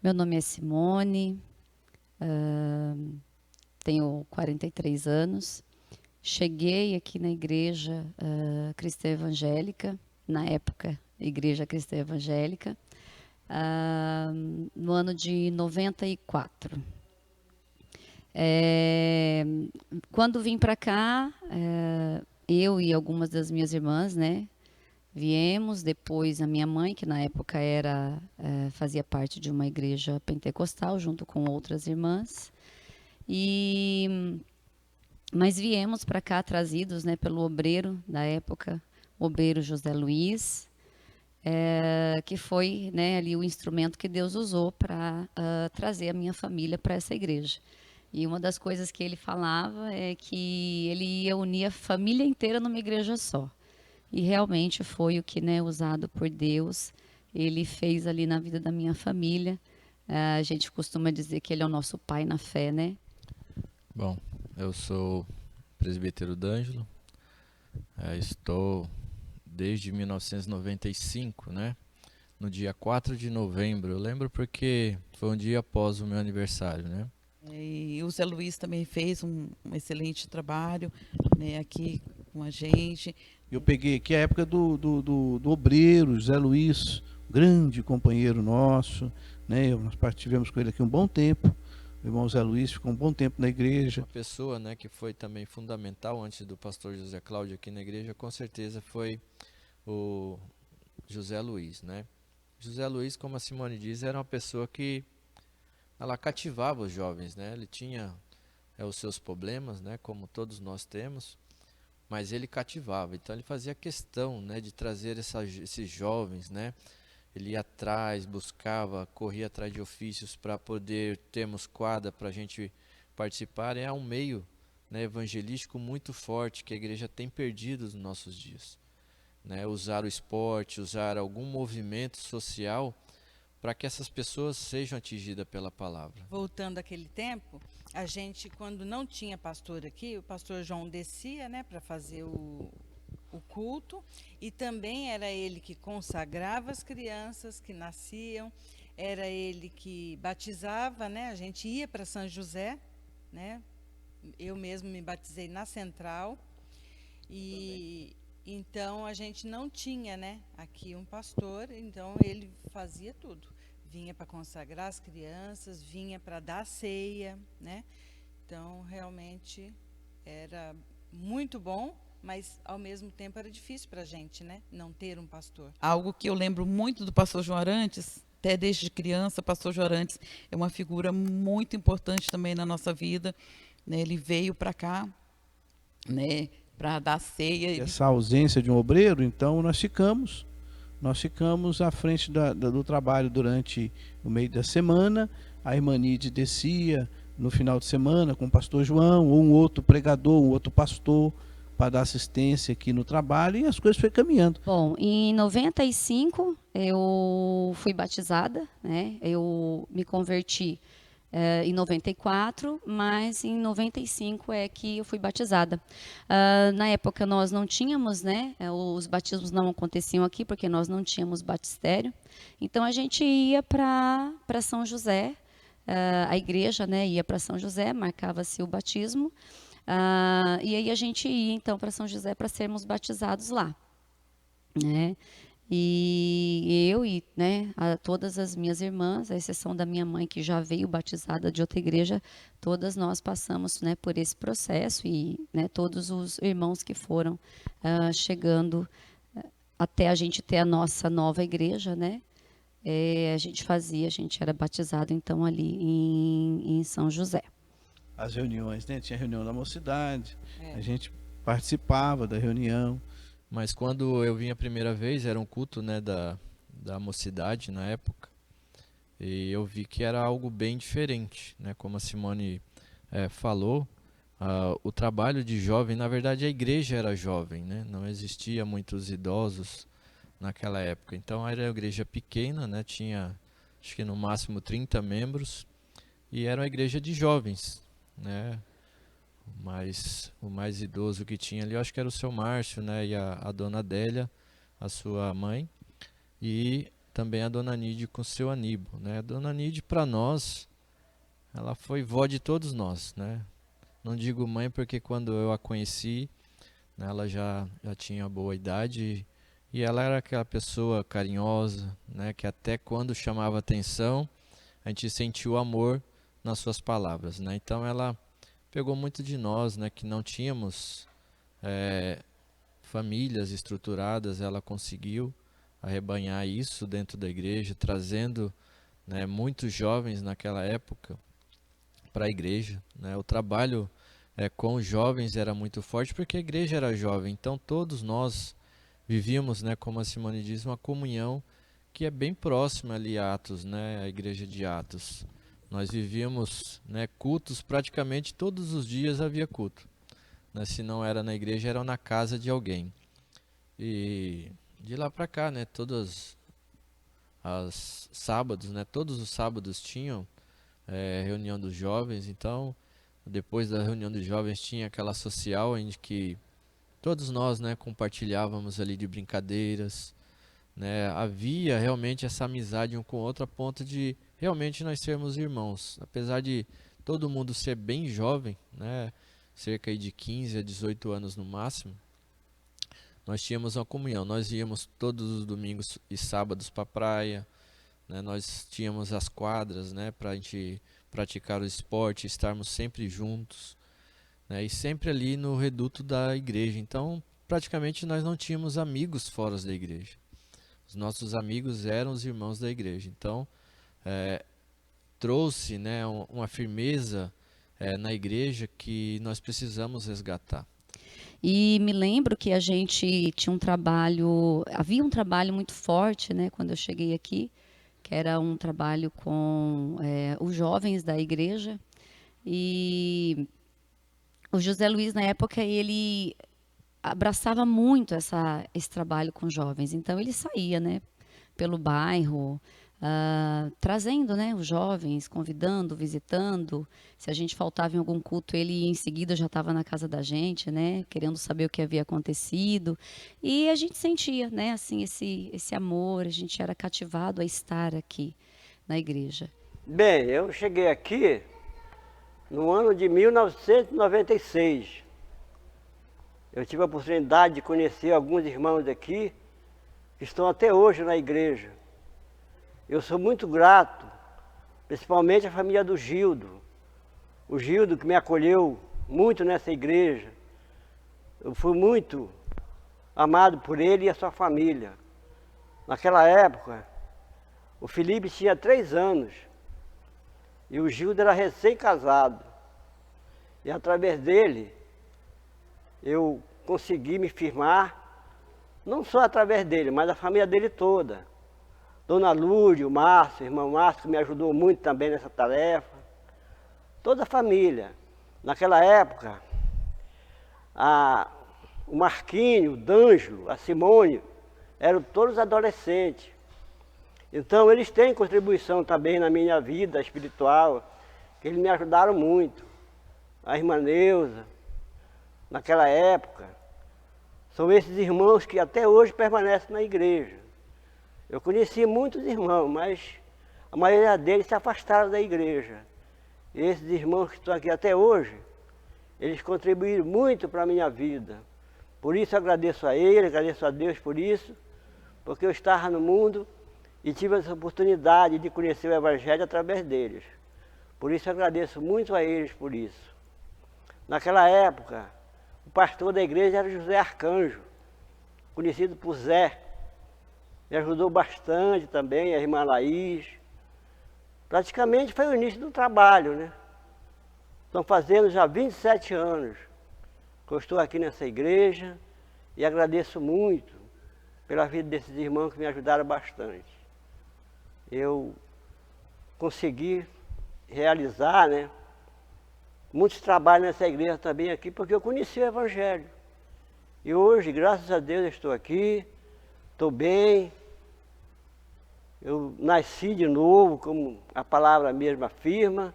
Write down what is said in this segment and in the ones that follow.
Meu nome é Simone, ah, tenho 43 anos. Cheguei aqui na igreja cristã evangélica, na época, Igreja Cristã Evangélica, ah, no ano de 94. É, quando vim para cá, eu e algumas das minhas irmãs, né, viemos. Depois a minha mãe, que na época fazia parte de uma igreja pentecostal, junto com outras irmãs. E mas viemos para cá trazidos, né, pelo obreiro da época, o obreiro José Luiz, que foi, né, ali o instrumento que Deus usou para trazer a minha família para essa igreja. E uma das coisas que ele falava é que ele ia unir a família inteira numa igreja só. E realmente foi o que, né, usado por Deus, ele fez ali na vida da minha família. A gente costuma dizer que ele é o nosso pai na fé, né? Bom, eu sou presbítero D'Angelo, estou desde 1995, né? No dia 4 de novembro, eu lembro porque foi um dia após o meu aniversário, né? E o Zé Luiz também fez um excelente trabalho, né, aqui com a gente. Eu peguei aqui a época do obreiro, Zé Luiz, grande companheiro nosso, né? Nós tivemos com ele aqui um bom tempo. O irmão Zé Luiz ficou um bom tempo na igreja. Uma pessoa, né, que foi também fundamental antes do pastor José Cláudio aqui na igreja, com certeza foi o José Luiz, né? José Luiz, como a Simone diz, era uma pessoa que ela cativava os jovens, né? Ele tinha os seus problemas, né, como todos nós temos, mas ele cativava. Então ele fazia questão, né, de trazer esses jovens, né? Ele ia atrás, buscava, corria atrás de ofícios para poder termos quadra para a gente participar. É um meio, né, evangelístico muito forte que a igreja tem perdido nos nossos dias, né? Usar o esporte, usar algum movimento social para que essas pessoas sejam atingidas pela palavra. Voltando àquele tempo, a gente, quando não tinha pastor aqui, o pastor João descia, né, para fazer o culto, e também era ele que consagrava as crianças que nasciam, era ele que batizava, né? A gente ia para São José, né? Eu mesmo me batizei na Central. E então a gente não tinha, né, aqui um pastor, então ele fazia tudo. Vinha para consagrar as crianças, vinha para dar ceia, né? Então realmente era muito bom, mas ao mesmo tempo era difícil para a gente, né, não ter um pastor. Algo que eu lembro muito do pastor João Arantes, até desde criança, o pastor João Arantes é uma figura muito importante também na nossa vida, né? Ele veio para cá, né, para dar ceia. Essa ausência de um obreiro, então nós ficamos à frente do trabalho durante o meio da semana. A irmã Nide descia no final de semana com o pastor João, ou um outro pregador, um outro pastor, para dar assistência aqui no trabalho, e as coisas foram caminhando. Bom, em 95 eu fui batizada, né? Eu me converti em 94, mas em 95 é que eu fui batizada. Na época nós não tínhamos, né? Os batismos não aconteciam aqui porque nós não tínhamos batistério. Então a gente ia para São José, a igreja, né? Ia para São José, marcava-se o batismo. E aí a gente ia então para São José para sermos batizados lá, né? E eu e, né, todas as minhas irmãs, à exceção da minha mãe que já veio batizada de outra igreja, todas nós passamos, né, por esse processo. E, né, todos os irmãos que foram chegando até a gente ter a nossa nova igreja, né? A gente era batizado então ali em São José. As reuniões, né? Tinha reunião da mocidade, a gente participava da reunião. Mas quando eu vim a primeira vez, era um culto, né, da mocidade na época, e eu vi que era algo bem diferente, né? Como a Simone falou, o trabalho de jovem, na verdade a igreja era jovem, né? Não existia muitos idosos naquela época. Então era uma igreja pequena, né? Tinha acho que no máximo 30 membros, e era uma igreja de jovens, né? Mas o mais idoso que tinha ali, eu acho que era o seu Márcio, né? E a dona Adélia, a sua mãe. E também a Dona Nide com seu Aníbal, né? A Dona Nide, para nós, ela foi vó de todos nós, né? Não digo mãe porque quando eu a conheci, né, ela já tinha boa idade e ela era aquela pessoa carinhosa, né? Que até quando chamava atenção, a gente sentiu o amor nas suas palavras, né? Então ela pegou muito de nós, né? Que não tínhamos famílias estruturadas, ela conseguiu arrebanhar isso dentro da igreja, trazendo, né, muitos jovens naquela época para a igreja, né? O trabalho com os jovens era muito forte porque a igreja era jovem, então todos nós vivíamos, né, como a Simone diz, uma comunhão que é bem próxima ali a Atos, né, a igreja de Atos. Nós vivíamos, né, cultos, praticamente todos os dias havia culto, né? Se não era na igreja, era na casa de alguém. E de lá para cá, né, todos os sábados, né, todos os sábados tinham reunião dos jovens. Então, depois da reunião dos jovens tinha aquela social em que todos nós, né, compartilhávamos ali de brincadeiras, né? Havia realmente essa amizade um com o outro a ponto de realmente nós sermos irmãos, apesar de todo mundo ser bem jovem, né, cerca aí de 15 a 18 anos no máximo. Nós tínhamos uma comunhão, nós íamos todos os domingos e sábados para a praia, né? Nós tínhamos as quadras, né, para a gente praticar o esporte, estarmos sempre juntos, né, e sempre ali no reduto da igreja. Então, praticamente nós não tínhamos amigos fora da igreja. Os nossos amigos eram os irmãos da igreja. Então, trouxe, né, uma firmeza na igreja que nós precisamos resgatar. E me lembro que a gente tinha havia um trabalho muito forte, né, quando eu cheguei aqui, que era um trabalho com os jovens da igreja. E o José Luiz, na época, ele abraçava muito esse trabalho com jovens. Então, ele saía, né, pelo bairro, trazendo, né, os jovens, convidando, visitando. Se a gente faltava em algum culto, ele em seguida já estava na casa da gente, né, querendo saber o que havia acontecido. E a gente sentia, né, assim, esse amor, a gente era cativado a estar aqui na igreja. Bem, eu cheguei aqui no ano de 1996. Eu tive a oportunidade de conhecer alguns irmãos aqui que estão até hoje na igreja. Eu sou muito grato, principalmente à família do Gildo. O Gildo que me acolheu muito nessa igreja. Eu fui muito amado por ele e a sua família. Naquela época, o Felipe tinha 3 anos e o Gildo era recém-casado. E através dele, eu consegui me firmar, não só através dele, mas da família dele toda. Dona Lúcia, o Márcio, o irmão Márcio, que me ajudou muito também nessa tarefa. Toda a família. Naquela época, o Marquinho, o D'Angelo, a Simone, eram todos adolescentes. Então, eles têm contribuição também na minha vida espiritual, que eles me ajudaram muito. A irmã Neuza, naquela época, são esses irmãos que até hoje permanecem na igreja. Eu conheci muitos irmãos, mas a maioria deles se afastaram da igreja. E esses irmãos que estão aqui até hoje, eles contribuíram muito para a minha vida. Por isso eu agradeço a eles, agradeço a Deus por isso, porque eu estava no mundo e tive essa oportunidade de conhecer o Evangelho através deles. Por isso eu agradeço muito a eles por isso. Naquela época, o pastor da igreja era José Arcanjo, conhecido por Zé. Me ajudou bastante também, a irmã Laís. Praticamente foi o início do trabalho, né? Estão fazendo já 27 anos que eu estou aqui nessa igreja e agradeço muito pela vida desses irmãos que me ajudaram bastante. Eu consegui realizar, né, muitos trabalhos nessa igreja também aqui, porque eu conheci o Evangelho. E hoje, graças a Deus, eu estou aqui, estou bem. Eu nasci de novo, como a palavra mesmo afirma.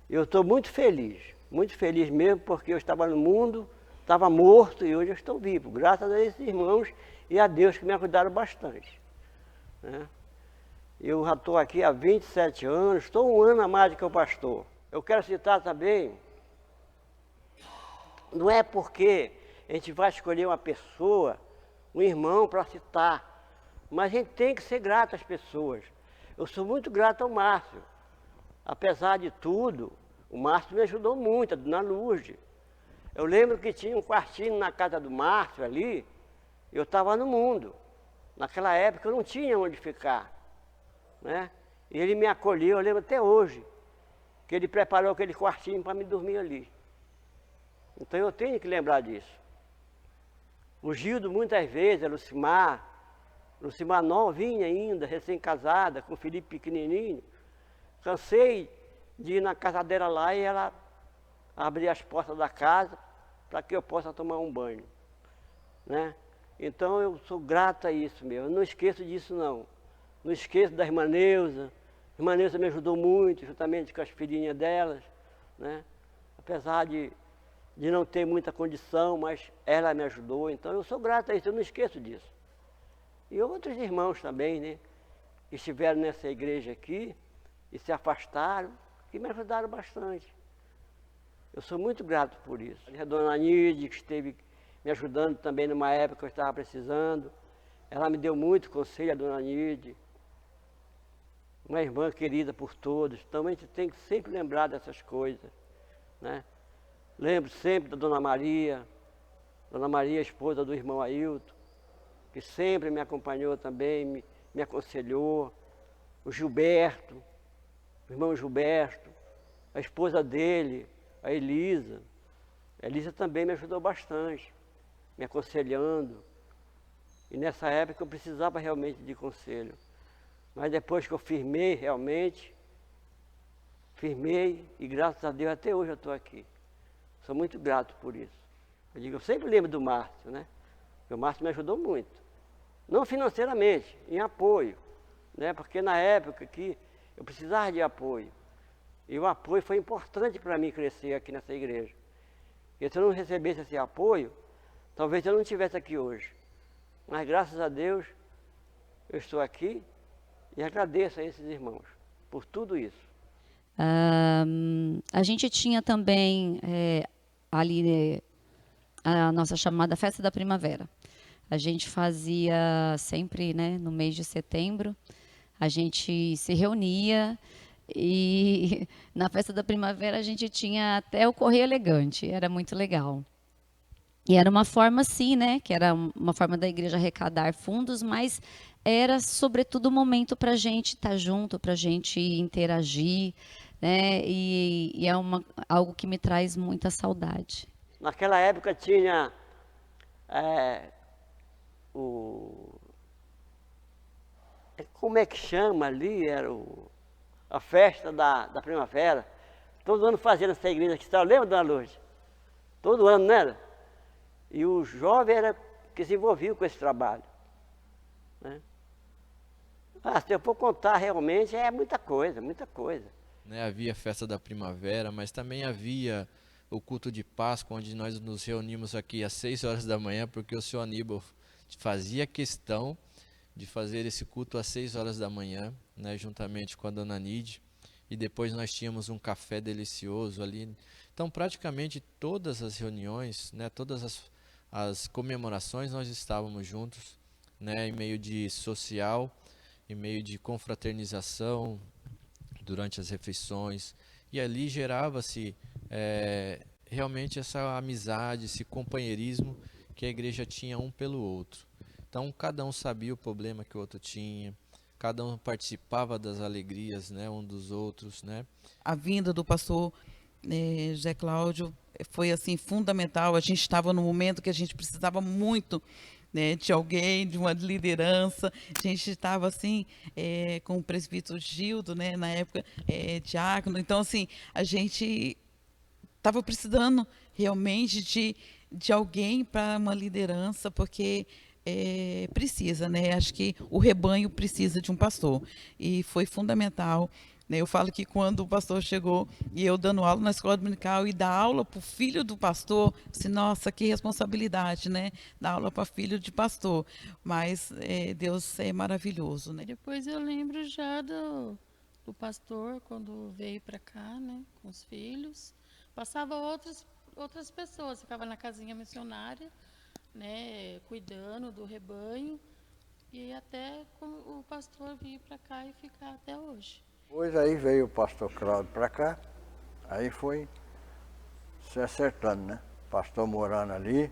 Eu estou muito feliz mesmo, porque eu estava no mundo, estava morto e hoje eu estou vivo, graças a esses irmãos e a Deus que me ajudaram bastante, né? Eu já estou aqui há 27 anos, estou um ano a mais do que o pastor. Eu quero citar também, não é porque a gente vai escolher uma pessoa, um irmão para citar, mas a gente tem que ser grato às pessoas. Eu sou muito grato ao Márcio. Apesar de tudo, o Márcio me ajudou muito, a dona Lourdes. Eu lembro que tinha um quartinho na casa do Márcio ali, eu estava no mundo. Naquela época eu não tinha onde ficar, né? E ele me acolheu, eu lembro até hoje, que ele preparou aquele quartinho para me dormir ali. Então eu tenho que lembrar disso. O Gildo muitas vezes, a Lucimar novinha ainda, recém-casada, com o Felipe pequenininho. Cansei de ir na casa dela lá e ela abrir as portas da casa para que eu possa tomar um banho, né? Então eu sou grato a isso mesmo, eu não esqueço disso não. Não esqueço da irmã Neuza. A irmã Neuza me ajudou muito, juntamente com as filhinhas delas, né? Apesar de não ter muita condição, mas ela me ajudou, então eu sou grato a isso, eu não esqueço disso. E outros irmãos também, né? Que estiveram nessa igreja aqui e se afastaram, que me ajudaram bastante. Eu sou muito grato por isso. A dona Nide, que esteve me ajudando também numa época que eu estava precisando, ela me deu muito conselho, a dona Nide. Uma irmã querida por todos, então a gente tem que sempre lembrar dessas coisas, né? Lembro sempre da dona Maria, esposa do irmão Ailton, que sempre me acompanhou também, me aconselhou. O Gilberto, o irmão Gilberto, a esposa dele, a Elisa. A Elisa também me ajudou bastante, me aconselhando. E nessa época eu precisava realmente de conselho. Mas depois que eu firmei realmente, e graças a Deus até hoje eu estou aqui. Sou muito grato por isso. Eu sempre lembro do Márcio, né? Porque o Márcio me ajudou muito. Não financeiramente, em apoio, né? Porque na época que eu precisava de apoio. E o apoio foi importante para mim crescer aqui nessa igreja. Porque se eu não recebesse esse apoio, talvez eu não estivesse aqui hoje. Mas graças a Deus, eu estou aqui e agradeço a esses irmãos por tudo isso. A gente tinha também ali a nossa chamada Festa da Primavera. A gente fazia sempre, né, no mês de setembro, a gente se reunia e na Festa da Primavera a gente tinha até o Correio Elegante, era muito legal. E era uma forma, sim, né, que era uma forma da igreja arrecadar fundos, mas era, sobretudo, um momento para a gente estar junto, para a gente interagir, né, e é algo que me traz muita saudade. Naquela época tinha como é que chama ali? Era a festa da primavera. Todo ano fazia nessa igreja que está, lembra, dona Lourdes? Todo ano, não era? E o jovem era que se envolvia com esse trabalho, né? Se eu for contar realmente, é muita coisa, muita coisa. Né, havia a festa da primavera, mas também havia o culto de Páscoa, onde nós nos reunimos aqui às 6 horas da manhã, porque o senhor Aníbal fazia questão de fazer esse culto às 6 horas da manhã, né, juntamente com a dona Nide, e depois nós tínhamos um café delicioso ali. Então, praticamente todas as reuniões, né, todas as comemorações, nós estávamos juntos, né, em meio de social, em meio de confraternização, durante as refeições, e ali gerava-se realmente essa amizade, esse companheirismo que a igreja tinha um pelo outro. Então, cada um sabia o problema que o outro tinha, cada um participava das alegrias, né, um dos outros, né? A vinda do pastor José Cláudio foi assim fundamental. A gente estava no momento que a gente precisava muito, né, de alguém, de uma liderança. A gente estava assim com o presbítero Gildo, né, na época diácono. Então assim, a gente estava precisando realmente de alguém para uma liderança, porque precisa, né? Acho que o rebanho precisa de um pastor, e foi fundamental né? Eu falo que quando o pastor chegou e eu dando aula na escola dominical e dar aula para o filho do pastor, disse, nossa, que responsabilidade, né? Dar aula para filho de pastor. Mas Deus é maravilhoso, né? Depois eu lembro já do pastor, quando veio para cá, né, com os filhos. Passava outras pessoas, ficava na casinha missionária, né, cuidando do rebanho. E até o pastor vir para cá e ficar até hoje. Depois aí veio o pastor Cláudio para cá, aí foi se acertando, né? Pastor morando ali,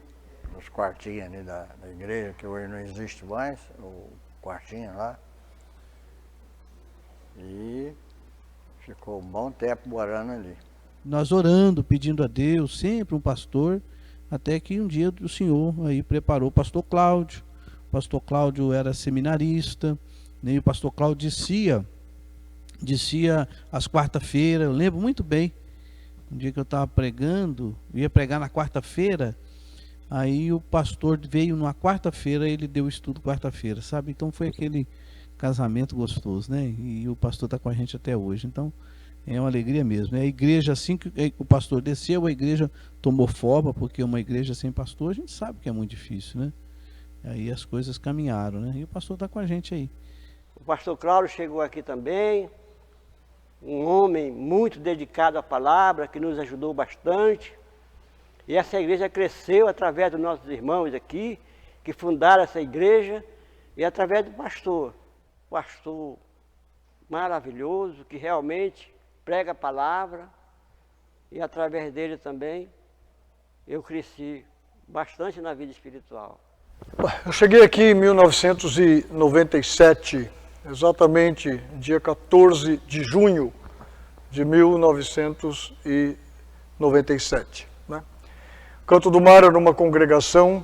nos quartinhos ali da igreja, que hoje não existe mais, o quartinho lá. E ficou um bom tempo morando ali. Nós orando, pedindo a Deus, sempre um pastor, até que um dia o Senhor aí preparou o pastor Cláudio. O pastor Cláudio era seminarista, né? E o pastor Cláudio descia às quarta-feiras, eu lembro muito bem, um dia que eu estava pregando, ia pregar na quarta-feira, aí o pastor veio numa quarta-feira, ele deu o estudo quarta-feira, sabe? Então foi aquele casamento gostoso, né? E o pastor está com a gente até hoje, então é uma alegria mesmo. A igreja, assim que o pastor desceu, a igreja tomou forma, porque uma igreja sem pastor, a gente sabe que é muito difícil, né? Aí as coisas caminharam, né? E o pastor está com a gente aí. O pastor Cláudio chegou aqui também, um homem muito dedicado à palavra, que nos ajudou bastante. E essa igreja cresceu através dos nossos irmãos aqui, que fundaram essa igreja, e através do pastor maravilhoso, que realmente prega a palavra, e através dele também eu cresci bastante na vida espiritual. Eu cheguei aqui em 1997, exatamente dia 14 de junho de 1997. Né? Canto do Mar era uma congregação,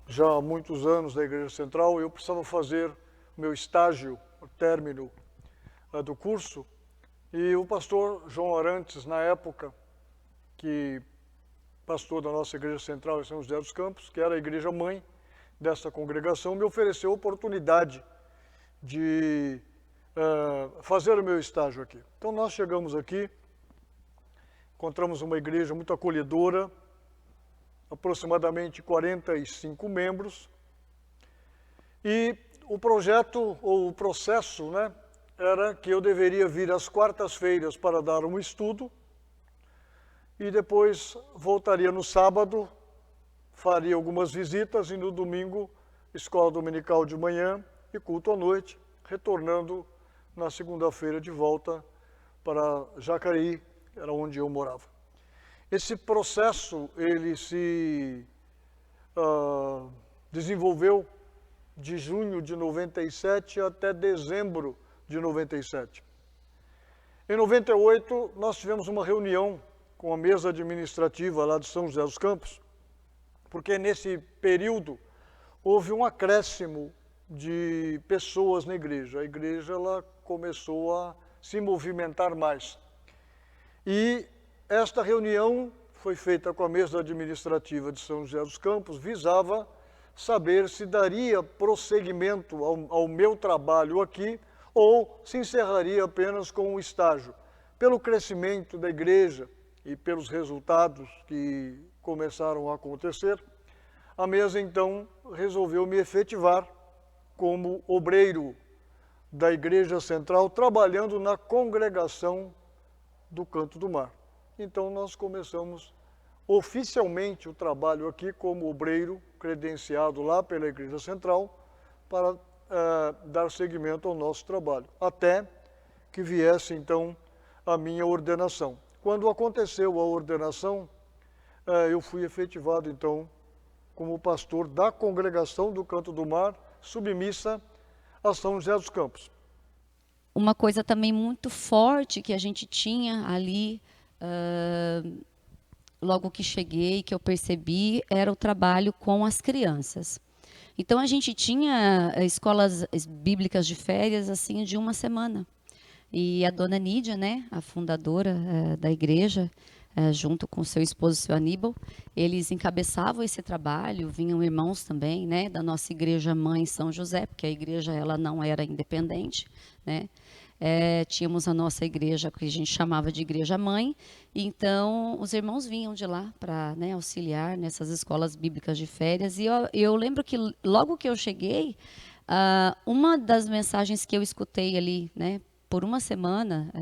já há muitos anos da Igreja Central, e eu precisava fazer o meu estágio, o término do curso, e o pastor João Arantes, na época, que pastor da nossa Igreja Central em São José dos Campos, que era a igreja mãe dessa congregação, me ofereceu a oportunidade de fazer o meu estágio aqui. Então nós chegamos aqui, encontramos uma igreja muito acolhedora, aproximadamente 45 membros, e o projeto, ou o processo, né, era que eu deveria vir às quartas-feiras para dar um estudo, e depois voltaria no sábado, faria algumas visitas, e no domingo, escola dominical de manhã e culto à noite, retornando na segunda-feira de volta para Jacareí, era onde eu morava. Esse processo, ele se desenvolveu de junho de 97 até dezembro de 97. Em 98, nós tivemos uma reunião com a mesa administrativa lá de São José dos Campos, porque nesse período houve um acréscimo de pessoas na igreja. A igreja ela começou a se movimentar mais. E esta reunião foi feita com a mesa administrativa de São José dos Campos, visava saber se daria prosseguimento ao meu trabalho aqui ou se encerraria apenas com um estágio. Pelo crescimento da igreja e pelos resultados que começaram a acontecer, a mesa então resolveu me efetivar como obreiro da Igreja Central, trabalhando na congregação do Canto do Mar. Então nós começamos oficialmente o trabalho aqui como obreiro credenciado lá pela Igreja Central para dar seguimento ao nosso trabalho, até que viesse então a minha ordenação. Quando aconteceu a ordenação, eu fui efetivado então como pastor da congregação do Canto do Mar, submissa a São José dos Campos. Uma coisa também muito forte que a gente tinha ali, logo que cheguei, que eu percebi, era o trabalho com as crianças. Então a gente tinha escolas bíblicas de férias assim de uma semana. E a dona Nídia, né, a fundadora da igreja, junto com seu esposo, seu Aníbal, eles encabeçavam esse trabalho, vinham irmãos também, né, da nossa igreja mãe São José, porque a igreja ela não era independente, né, tínhamos a nossa igreja, que a gente chamava de igreja mãe, e então os irmãos vinham de lá para, né, auxiliar nessas escolas bíblicas de férias. E eu lembro que logo que eu cheguei, uma das mensagens que eu escutei ali, né, por uma semana,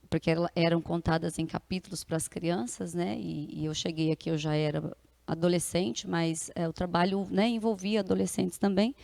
porque eram contadas em capítulos para as crianças, né, e eu cheguei aqui, eu já era adolescente, mas o trabalho, né, envolvia adolescentes também.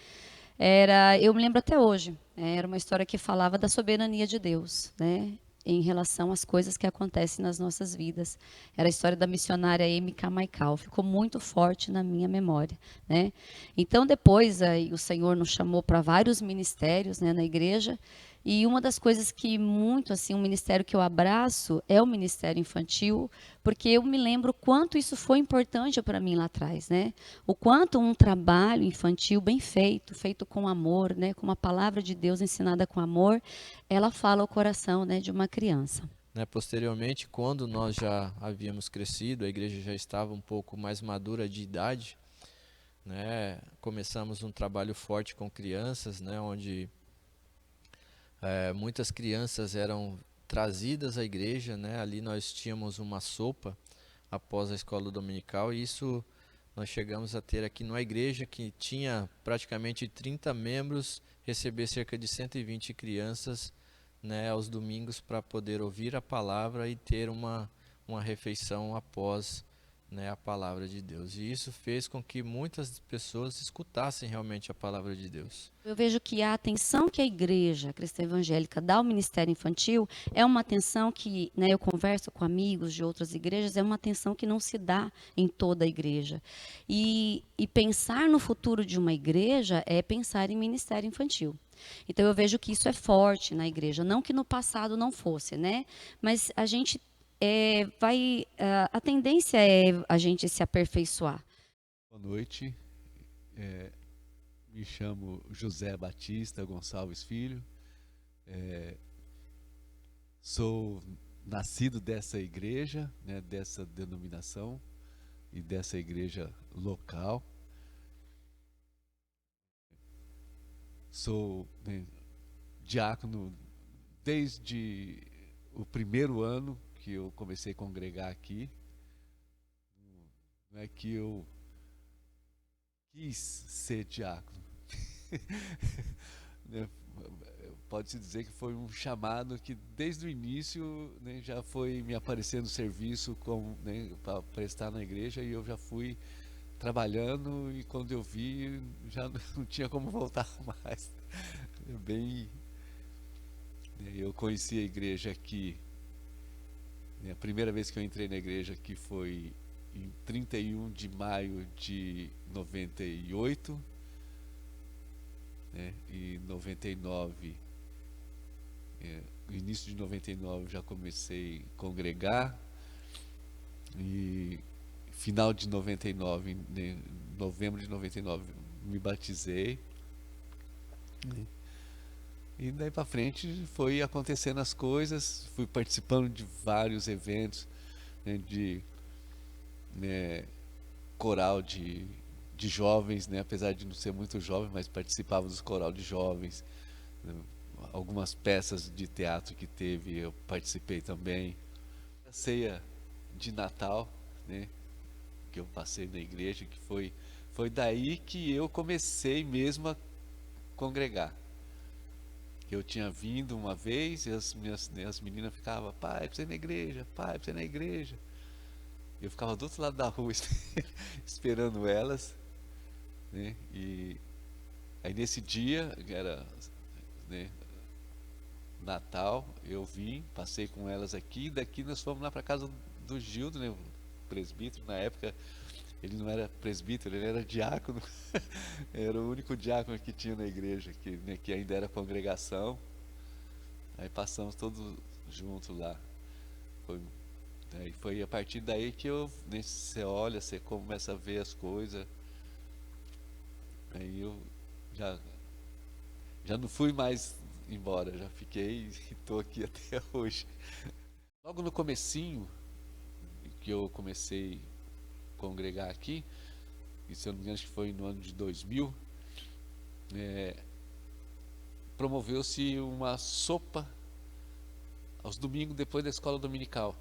Eu me lembro até hoje, era uma história que falava da soberania de Deus, né, em relação às coisas que acontecem nas nossas vidas. Era a história da missionária Amy Carmichael, ficou muito forte na minha memória, né. Então depois o Senhor nos chamou para vários ministérios, né, na igreja. E uma das coisas que muito, assim, um ministério que eu abraço é o ministério infantil, porque eu me lembro o quanto isso foi importante para mim lá atrás, né? O quanto um trabalho infantil bem feito, feito com amor, né? Com uma palavra de Deus ensinada com amor, ela fala ao coração, né, de uma criança. Né, posteriormente, quando nós já havíamos crescido, a igreja já estava um pouco mais madura de idade, né? Começamos um trabalho forte com crianças, né? Onde muitas crianças eram trazidas à igreja, né? Ali nós tínhamos uma sopa após a escola dominical, e isso nós chegamos a ter aqui numa igreja que tinha praticamente 30 membros, receber cerca de 120 crianças, né, aos domingos, para poder ouvir a palavra e ter uma refeição após, né, a palavra de Deus. E isso fez com que muitas pessoas escutassem realmente a palavra de Deus. Eu vejo que a atenção que a igreja cristã evangélica dá ao ministério infantil é uma atenção que, né, eu converso com amigos de outras igrejas, é uma atenção que não se dá em toda a igreja. E pensar no futuro de uma igreja é pensar em ministério infantil. Então eu vejo que isso é forte na igreja, não que no passado não fosse, né? Mas a gente a tendência é a gente se aperfeiçoar. Boa noite, me chamo José Batista Gonçalves Filho, sou nascido dessa igreja, né, dessa denominação e dessa igreja local. Sou, né, diácono desde o primeiro ano que eu comecei a congregar aqui. Não é que eu quis ser diácono. Pode-se dizer que foi um chamado que desde o início, né, já foi me aparecendo serviço né, para prestar na igreja, e eu já fui trabalhando, e quando eu vi já não tinha como voltar mais. Eu conheci a igreja aqui, a primeira vez que eu entrei na igreja aqui foi em 31 de maio de 98, né, e 99, no início de 99 eu já comecei a congregar, e final de 99, né, novembro de 99, me batizei. E daí para frente foi acontecendo as coisas, fui participando de vários eventos, né, coral de jovens, né, apesar de não ser muito jovem, mas participava dos coral de jovens, né, algumas peças de teatro que teve eu participei também. A ceia de Natal, né, que eu passei na igreja, que foi daí que eu comecei mesmo a congregar. Eu tinha vindo uma vez e as meninas ficavam: pai, precisa ir na igreja, pai, precisa ir na igreja. Eu ficava do outro lado da rua esperando elas, né? E aí nesse dia, era, né, Natal, eu vim, passei com elas aqui, e daqui nós fomos lá para casa do Gildo, né, o presbítero. Na época ele não era presbítero, ele era diácono. Era o único diácono que tinha na igreja, né, que ainda era congregação. Aí passamos todos juntos lá. Foi a partir daí que né, você olha, você começa a ver as coisas. Aí eu já não fui mais embora, já fiquei e estou aqui até hoje. Logo no comecinho que eu comecei congregar aqui, e se eu não me engano, acho que foi no ano de 2000, promoveu-se uma sopa aos domingos depois da escola dominical.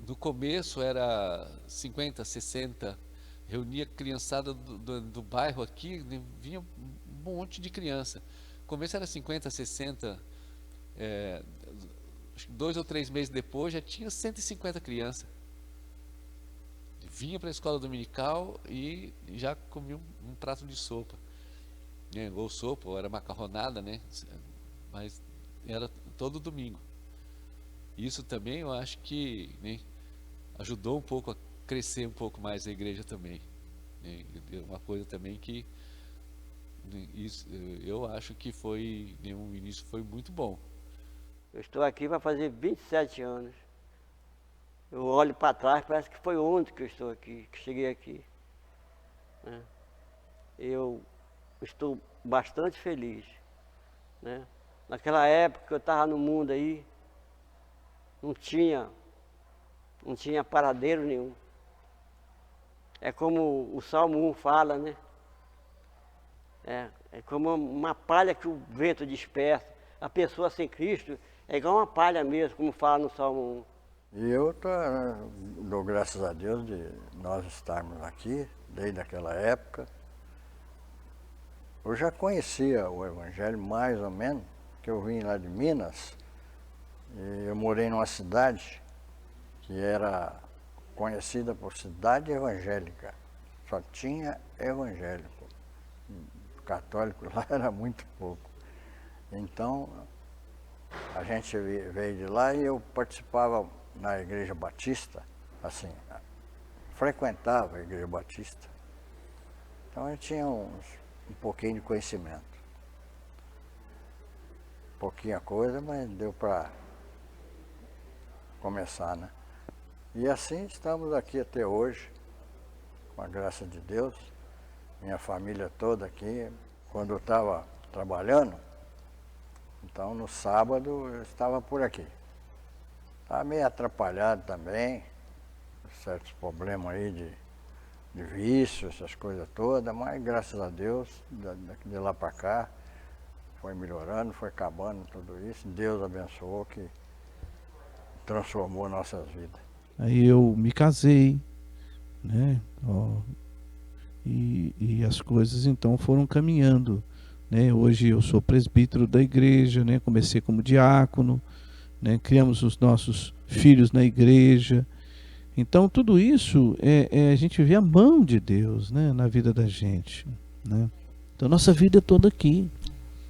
No começo era 50, 60, reunia a criançada do bairro aqui, vinha um monte de criança. No começo era 50, 60, acho que 2 ou 3 meses depois já tinha 150 crianças. Vinha para a escola dominical e já comia um prato de sopa, né? Ou sopa, ou era macarronada, né? Mas era todo domingo. Isso também eu acho que, né, ajudou um pouco a crescer um pouco mais a igreja também, né? Uma coisa também que, né, isso, eu acho que foi, né, um início foi muito bom. Eu estou aqui para fazer 27 anos. Eu olho para trás, parece que foi ontem que eu estou aqui, que cheguei aqui, né? Eu estou bastante feliz, né? Naquela época que eu estava no mundo aí, não tinha paradeiro nenhum. É como o Salmo 1 fala, né? É como uma palha que o vento dispersa. A pessoa sem Cristo é igual uma palha mesmo, como fala no Salmo 1. E eu dou graças a Deus de nós estarmos aqui, desde aquela época. Eu já conhecia o Evangelho mais ou menos, porque eu vim lá de Minas, e eu morei numa cidade que era conhecida por cidade evangélica. Só tinha evangélico. Católico lá era muito pouco. Então, a gente veio de lá e eu participava na Igreja Batista, assim, frequentava a Igreja Batista. Então eu tinha um pouquinho de conhecimento. Pouquinha coisa, mas deu para começar, né? E assim estamos aqui até hoje, com a graça de Deus. Minha família toda aqui. Quando eu estava trabalhando, então no sábado eu estava por aqui. Estava meio atrapalhado também, certos problemas aí de vício, essas coisas todas, mas graças a Deus, de lá para cá, foi melhorando, foi acabando tudo isso. Deus abençoou, que transformou nossas vidas. Aí eu me casei, né? E as coisas então foram caminhando, né? Hoje eu sou presbítero da igreja, né? Comecei como diácono, né? Criamos os nossos filhos na igreja. Então tudo isso a gente vê a mão de Deus, né? Na vida da gente, né? Então nossa vida é toda aqui,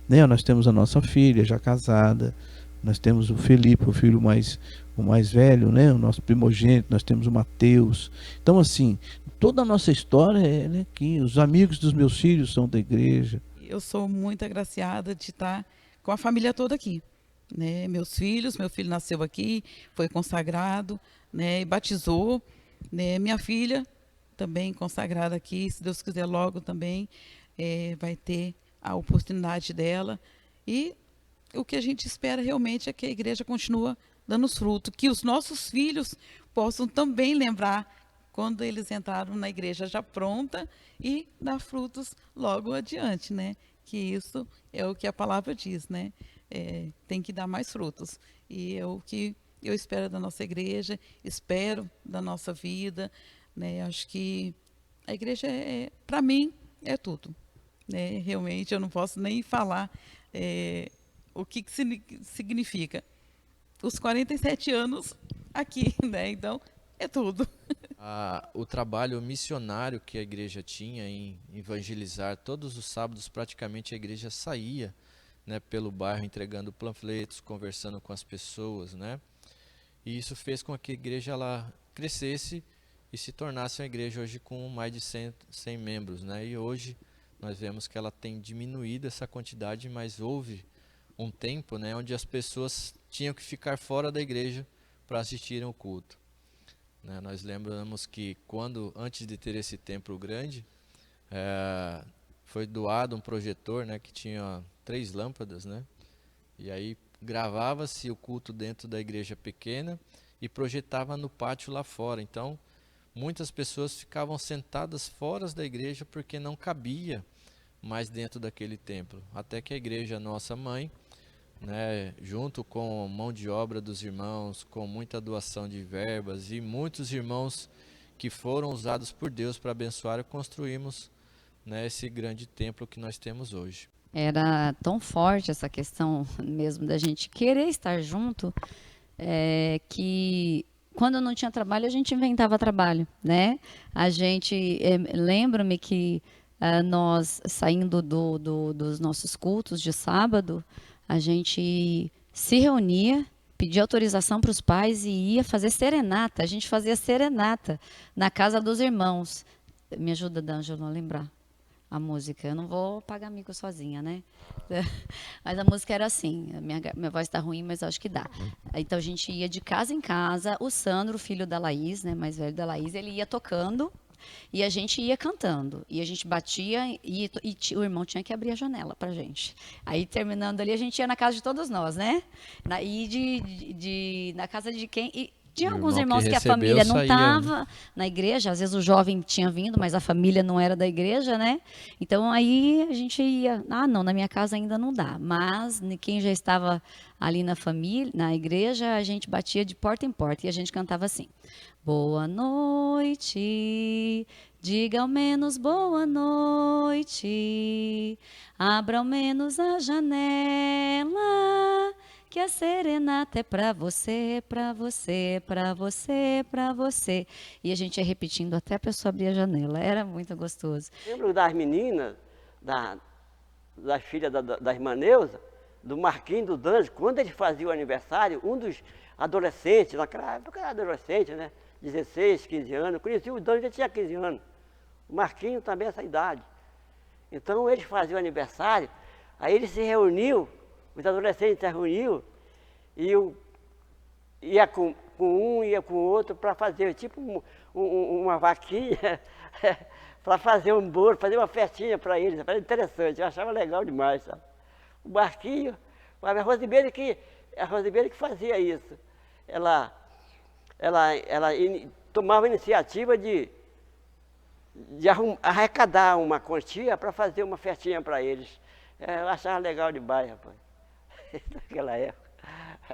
né? Nós temos a nossa filha já casada, nós temos o Felipe, o filho o mais velho, né? O nosso primogênito, nós temos o Mateus. Então assim, toda a nossa história é aqui. Os amigos dos meus filhos são da igreja. Eu sou muito agraciada de estar com a família toda aqui, né? Meu filho nasceu aqui, foi consagrado, né? E batizou, né? Minha filha também consagrada aqui, se Deus quiser logo também vai ter a oportunidade dela. E o que a gente espera realmente é que a igreja continue dando os frutos, que os nossos filhos possam também lembrar quando eles entraram na igreja já pronta e dar frutos logo adiante, né? Que isso é o que a palavra diz, né? Tem que dar mais frutos. E é o que eu espero da nossa igreja, espero da nossa vida, né? Acho que a igreja para mim, é tudo, né? Realmente eu não posso nem falar o que significa. Os 47 anos aqui, né? Então, é tudo. O trabalho missionário que a igreja tinha em evangelizar, todos os sábados praticamente a igreja saía, né, pelo bairro entregando panfletos, conversando com as pessoas, né? E isso fez com que a igreja ela crescesse e se tornasse uma igreja hoje com mais de 100 membros, né? E hoje nós vemos que ela tem diminuído essa quantidade, mas houve um tempo, né, onde as pessoas tinham que ficar fora da igreja para assistirem o culto. Né? Nós lembramos que antes de ter esse templo grande, foi doado um projetor, né, que tinha 3 lâmpadas, né? E aí gravava-se o culto dentro da igreja pequena e projetava no pátio lá fora. Então, muitas pessoas ficavam sentadas fora da igreja porque não cabia mais dentro daquele templo. Até que a igreja Nossa Mãe, né, junto com mão de obra dos irmãos, com muita doação de verbas e muitos irmãos que foram usados por Deus para abençoar, construímos, né, esse grande templo que nós temos hoje. Era tão forte essa questão mesmo da gente querer estar junto, que quando não tinha trabalho, a gente inventava trabalho, né? A gente, lembro-me que nós, saindo dos nossos cultos de sábado, a gente se reunia, pedia autorização para os pais e ia fazer serenata. A gente fazia serenata na casa dos irmãos. Me ajuda, D'Angelo, a lembrar a música. Eu não vou pagar mico sozinha, né? Mas a música era assim. Minha voz está ruim, mas acho que dá. Então a gente ia de casa em casa. O Sandro, filho da Laís, né, mais velho da Laís, ele ia tocando e a gente ia cantando. E a gente batia e o irmão tinha que abrir a janela pra gente. Aí terminando ali, a gente ia na casa de todos nós, né? Na casa de quem. E tinha alguns irmãos que a família não estava na igreja, às vezes o jovem tinha vindo, mas a família não era da igreja, né? Então aí a gente ia, não, na minha casa ainda não dá, mas quem já estava ali na família, na igreja, a gente batia de porta em porta e a gente cantava assim: boa noite, diga ao menos boa noite, abra ao menos a janela, que a serenata é pra você, pra você, pra você, pra você. E a gente ia repetindo até a pessoa abrir a janela. Era muito gostoso. Lembro das meninas, das filhas da irmã Neuza, do Marquinhos, do D'Angelo, quando eles faziam o aniversário, um dos adolescentes, naquela época era adolescente, né? 16, 15 anos. Eu conheci o D'Angelo, já tinha 15 anos. O Marquinhos também essa idade. Então eles faziam o aniversário, aí eles se reuniam, os adolescentes se reuniam, e ia com um, ia com o outro para fazer tipo uma vaquinha, para fazer um bolo, fazer uma festinha para eles. Era interessante, eu achava legal demais, sabe? O Marquinho, a Rosimeire que fazia isso. Ela tomava a iniciativa de arrecadar uma quantia para fazer uma festinha para eles. Eu achava legal demais, rapaz, naquela época.